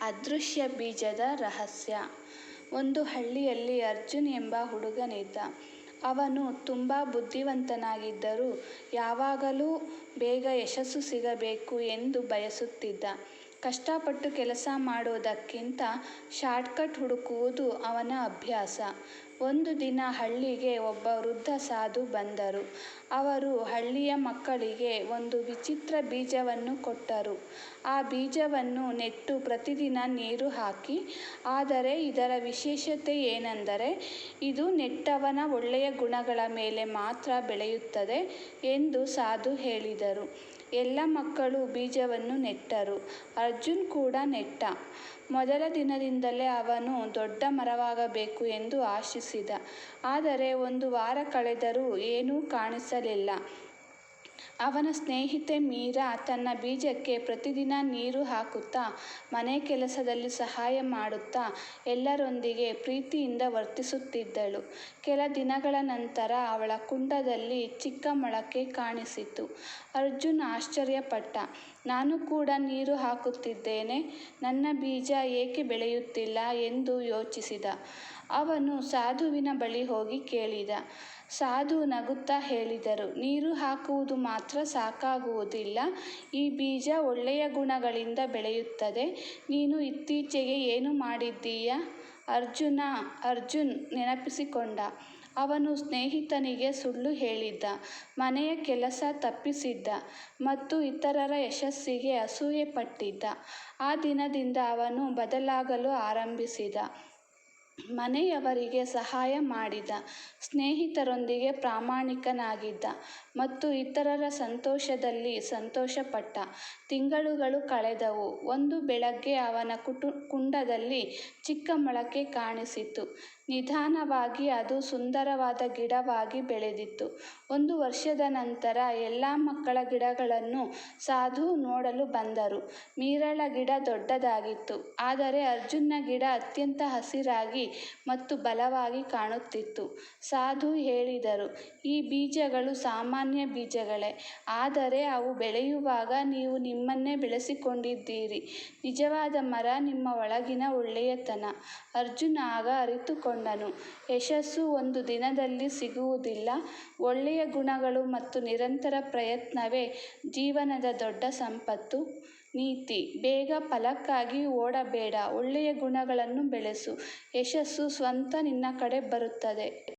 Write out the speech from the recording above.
ಅದೃಶ್ಯ ಬೀಜದ ರಹಸ್ಯ. ಒಂದು ಹಳ್ಳಿಯಲ್ಲಿ ಅರ್ಜುನ್ ಎಂಬ ಹುಡುಗನಿದ್ದ. ಅವನು ತುಂಬ ಬುದ್ಧಿವಂತನಾಗಿದ್ದರೂ ಯಾವಾಗಲೂ ಬೇಗ ಯಶಸ್ಸು ಸಿಗಬೇಕು ಎಂದು ಬಯಸುತ್ತಿದ್ದ. ಕಷ್ಟಪಟ್ಟು ಕೆಲಸ ಮಾಡೋದಕ್ಕಿಂತ ಶಾರ್ಟ್ಕಟ್ ಹುಡುಕುವುದು ಅವನ ಅಭ್ಯಾಸ. ಒಂದು ದಿನ ಹಳ್ಳಿಗೆ ಒಬ್ಬ ವೃದ್ಧ ಸಾಧು ಬಂದರು. ಅವರು ಹಳ್ಳಿಯ ಮಕ್ಕಳಿಗೆ ಒಂದು ವಿಚಿತ್ರ ಬೀಜವನ್ನು ಕೊಟ್ಟರು. ಆ ಬೀಜವನ್ನು ನೆಟ್ಟು ಪ್ರತಿದಿನ ನೀರು ಹಾಕಿ. ಆದರೆ ಇದರ ವಿಶೇಷತೆ ಏನೆಂದರೆ ಇದು ನೆಟ್ಟವನ ಒಳ್ಳೆಯ ಗುಣಗಳ ಮೇಲೆ ಮಾತ್ರ ಬೆಳೆಯುತ್ತದೆ ಎಂದು ಸಾಧು ಹೇಳಿದರು. ಎಲ್ಲ ಮಕ್ಕಳು ಬೀಜವನ್ನು ನೆಟ್ಟರು. ಅರ್ಜುನ್ ಕೂಡ ನೆಟ್ಟ. ಮೊದಲ ದಿನದಿಂದಲೇ ಅವನು ದೊಡ್ಡ ಮರವಾಗಬೇಕು ಎಂದು ಆಶಿಸಿದ. ಆದರೆ ಒಂದು ವಾರ ಕಳೆದರೂ ಏನೂ ಕಾಣಿಸಲಿಲ್ಲ. ಅವನ ಸ್ನೇಹಿತೆ ಮೀರಾ ತನ್ನ ಬೀಜಕ್ಕೆ ಪ್ರತಿದಿನ ನೀರು ಹಾಕುತ್ತಾ, ಮನೆ ಕೆಲಸದಲ್ಲಿ ಸಹಾಯ ಮಾಡುತ್ತಾ, ಎಲ್ಲರೊಂದಿಗೆ ಪ್ರೀತಿಯಿಂದ ವರ್ತಿಸುತ್ತಿದ್ದಳು. ಕೆಲ ದಿನಗಳ ನಂತರ ಅವಳ ಕುಂಡದಲ್ಲಿ ಚಿಕ್ಕ ಮೊಳಕೆ ಕಾಣಿಸಿತು. ಅರ್ಜುನ್ ಆಶ್ಚರ್ಯಪಟ್ಟ. ನಾನು ಕೂಡ ನೀರು ಹಾಕುತ್ತಿದ್ದೇನೆ, ನನ್ನ ಬೀಜ ಏಕೆ ಬೆಳೆಯುತ್ತಿಲ್ಲ ಎಂದು ಯೋಚಿಸಿದ. ಅವನು ಸಾಧುವಿನ ಬಳಿ ಹೋಗಿ ಕೇಳಿದ. ಸಾಧು ನಗುತ್ತಾ ಹೇಳಿದರು, ನೀರು ಹಾಕುವುದು ಮಾತ್ರ ಸಾಕಾಗುವುದಿಲ್ಲ. ಈ ಬೀಜ ಒಳ್ಳೆಯ ಗುಣಗಳಿಂದ ಬೆಳೆಯುತ್ತದೆ. ನೀನು ಇತ್ತೀಚೆಗೆ ಏನು ಮಾಡಿದ್ದೀಯಾ? ಅರ್ಜುನ್ ನೆನಪಿಸಿಕೊಂಡ. ಅವನು ಸ್ನೇಹಿತನಿಗೆ ಸುಳ್ಳು ಹೇಳಿದ್ದ, ಮನೆಯ ಕೆಲಸ ತಪ್ಪಿಸಿದ್ದ ಮತ್ತು ಇತರರ ಯಶಸ್ಸಿಗೆ ಅಸೂಯೆ ಪಟ್ಟಿದ್ದ. ಆ ದಿನದಿಂದ ಅವನು ಬದಲಾಗಲು ಆರಂಭಿಸಿದ. ಮನೆಯವರಿಗೆ ಸಹಾಯ ಮಾಡಿದ, ಸ್ನೇಹಿತರೊಂದಿಗೆ ಪ್ರಾಮಾಣಿಕನಾಗಿದ್ದ ಮತ್ತು ಇತರರ ಸಂತೋಷದಲ್ಲಿ ಸಂತೋಷಪಟ್ಟ. ತಿಂಗಳುಗಳು ಕಳೆದವು. ಒಂದು ಬೆಳಗ್ಗೆ ಅವನ ಕುಂಡದಲ್ಲಿ ಚಿಕ್ಕ ಮೊಳಕೆ ಕಾಣಿಸಿತು. ನಿಧಾನವಾಗಿ ಅದು ಸುಂದರವಾದ ಗಿಡವಾಗಿ ಬೆಳೆದಿತ್ತು. 1 ವರ್ಷದ ನಂತರ ಎಲ್ಲ ಮಕ್ಕಳ ಗಿಡಗಳನ್ನು ಸಾಧು ನೋಡಲು ಬಂದರು. ಮೀರಳ ಗಿಡ ದೊಡ್ಡದಾಗಿತ್ತು, ಆದರೆ ಅರ್ಜುನ್ನ ಗಿಡ ಅತ್ಯಂತ ಹಸಿರಾಗಿ ಮತ್ತು ಬಲವಾಗಿ ಕಾಣುತ್ತಿತ್ತು. ಸಾಧು ಹೇಳಿದರು, ಈ ಬೀಜಗಳು ಸಾಮಾನ್ಯ ಬೀಜಗಳೇ, ಆದರೆ ಅವು ಬೆಳೆಯುವಾಗ ನೀವು ನಿಮ್ಮನ್ನೇ ಬೆಳೆಸಿಕೊಂಡಿದ್ದೀರಿ. ನಿಜವಾದ ಮರ ನಿಮ್ಮ ಒಳಗಿನ ಒಳ್ಳೆಯತನ. ಅರ್ಜುನ್ ಆಗ ಅರಿತುಕೊಂಡನು, ಯಶಸ್ಸು ಒಂದು ದಿನದಲ್ಲಿ ಸಿಗುವುದಿಲ್ಲ. ಒಳ್ಳೆಯ ಗುಣಗಳು ಮತ್ತು ನಿರಂತರ ಪ್ರಯತ್ನವೇ ಜೀವನದ ದೊಡ್ಡ ಸಂಪತ್ತು. ನೀತಿ: ಬೇಗ ಫಲಕ್ಕಾಗಿ ಓಡಬೇಡ, ಒಳ್ಳೆಯ ಗುಣಗಳನ್ನು ಬೆಳೆಸು. ಯಶಸ್ಸು ಸ್ವತಃ ನಿನ್ನ ಕಡೆ ಬರುತ್ತದೆ.